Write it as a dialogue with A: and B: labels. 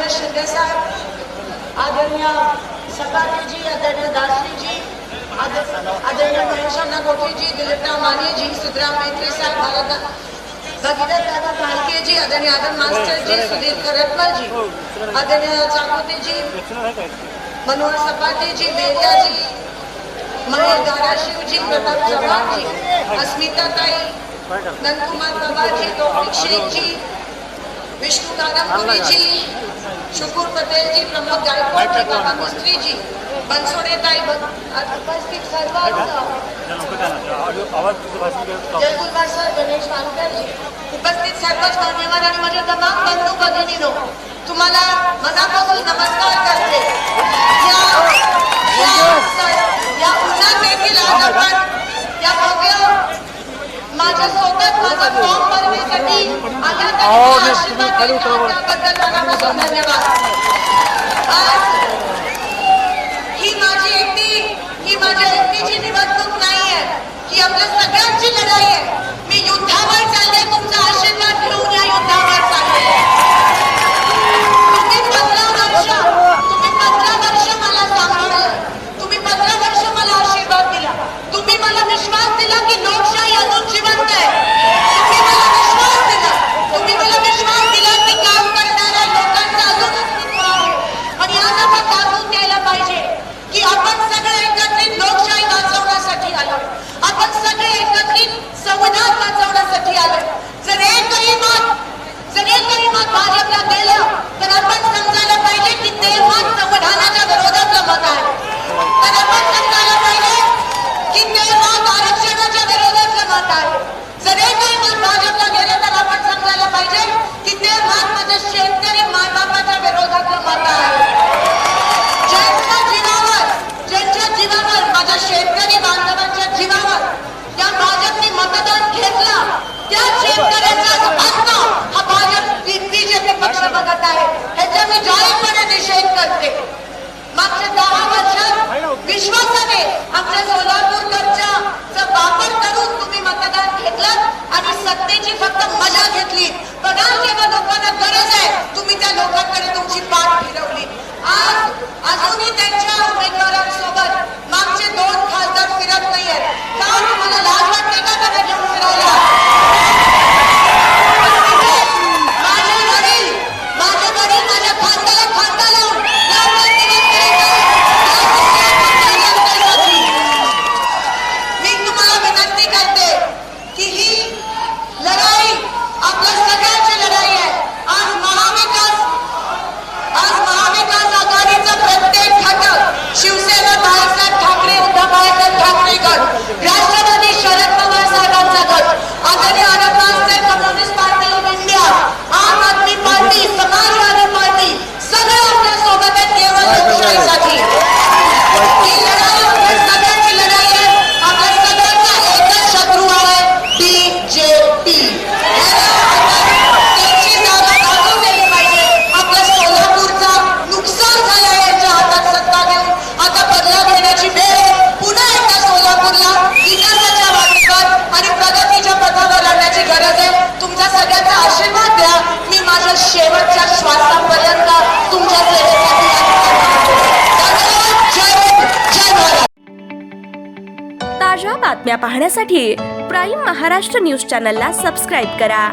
A: आदरणीय शिंदे साहब, आदरणीय सकाटे जी, आदरणीय दासरी जी, आदरणीय महेशांना गोठे जी, दिलीपराव माने जी, सिद्धराम मेत्रे साहब, भगीरथ दादा भालके जी, आदरणीय आदम मास्टर जी, सुधीर खरटकर जी, आदरणीय चाकोते जी, मनोहर सपाटे जी, बेरिया जी, महेश धाराशिव जी, प्रताप चव्हाण जी, अस्मिता ताई, नंदकुमार बाबा जी, तौफिक शेख जी, विष्णु कादमपुरी जी, शुकुर पटेल जी, प्रमोद गायकवाड जी, बाबा मिस्त्री जी, बनसोडे ताई, उपस्थित सर्व जयकुलवार सर, गणेश वानकर जी, उपस्थित सर्वच मान्यवर आणि माझे तमाम बंधू भगिनींनो, तुम्हाला मनापासून नमस्कार करते। या उन्हात देखील आज आपण या भव्य माझ्या सोबत माझा फॉर्म भरण्यासाठी आला आशीर्वाद त्याबद्दल मनापासून धन्यवाद। आज ही माझ्या एकटीची निवडणूक नाहीये, ही आपल्या सगळ्यांची लढाई आहे। मी युद्धावर चालले, तुमचा आशीर्वाद घेऊन या युद्धावर चालले। तुम्ही 15 वर्ष मला सांभाळलं, तुम्ही 15 वर्ष मला आशीर्वाद दिला, तुम्ही मला विश्वास दिला की लोकशाही अजून जिवंत आहे, तुम्ही मला विश्वास दिला की काम करणाऱ्या लोकांचं अजून अस्तित्व आहे। आणि आज आपण दाखवून द्यायला पाहिजे की आपण सगळे एकत्रित लोकशाही वाचवण्यासाठी आलो, आपण सगळे एकत्रित संविधान वाचवण्यासाठी आलो। जर एकही मत भाजपला दिलं तर आपण समजायला पाहिजे की ते मत संविधानाच्या विरोधातलं मत आहे, तर आपण समजायला पाहिजे की ते मत आरक्षणाच्या विरोधातलं मत आहे। जर एकही मत भाजपला गेलं तर आपण समजायला पाहिजे की ते मत माझ्या शेतकरी मायबापाच्या विरोधातलं मत आहे। ज्यांच्या जीवावर माझ्या शेतकरी बांधवांच्या जीवावर त्या भाजपने मतदान घेतलं, त्या शेतकऱ्यांचा अन्न हा भाजप बीजेपी पक्ष बघत आहे, ह्याचा मी जाहीरपणे निषेध करते। मागच्या 10 वर्षात विश्वासाने आमच्या सोलापूरकरचा वापर करून तुम्ही मतदान घेतलं आणि सत्तेची फक्त मजा घेतली, पण आज जेव्हा लोकांना गरज आहे तुम्ही त्या लोकांकडे तुमची पाठ फिरवली। आज अजूनही त्यांच्या उमेदवारांसोबत मागचे 2 खासदार फिरत नाहीयेत, का तुम्हाला लाज वाटते का त्यांना घेऊन फिरायला? माझे वडील माझ्या खांद्याला खांदा लावून मी तुम्हाला विनंती करते की ही लढाई आपल्या सगळ्यांची लढाई आहे। आज महाविकास आघाडीचा प्रत्येक घटक, शिवसेना बाळासाहेब ठाकरे, उद्धव बाळासाहेब ठाकरे गट, राष्ट्रवादी शरद पवार साहेबांचा गट, आदरणीय अरबाजचे कम्युनिस्ट पार्टी ऑफ इंडिया, आम आदमी पार्टी, समाजवादी पार्टी सगळे आपल्या सोबत आहेत केवळ लोकशाहीसाठी। ही लढाई आपल्या सगळ्यांची लढाई आहे, आपल्या सगळ्यांचा एकच शत्रू आहे बीजेपी। त्यांची जागा दाखवून दिली पाहिजे। आपल्या सोलापूरचा नुकसान झालं, यांच्या हातात सत्ता घेऊन आता बदला घेण्याची वेळ पुन्हा एकदा सोलापूरला विकासाच्या वाटेवर आणि प्रगतीच्या पथावर आणण्याची गरज आहे। तुमचा सगळ्यांचा आशीर्वाद द्या, मी माझ्या शेवटच्या श्वासापर्यंत तुमच्या सेवेसाठी जय भारत।
B: ताज्या बातम्या पाहण्यासाठी प्राईम महाराष्ट्र न्यूज चॅनलला सबस्क्राईब करा।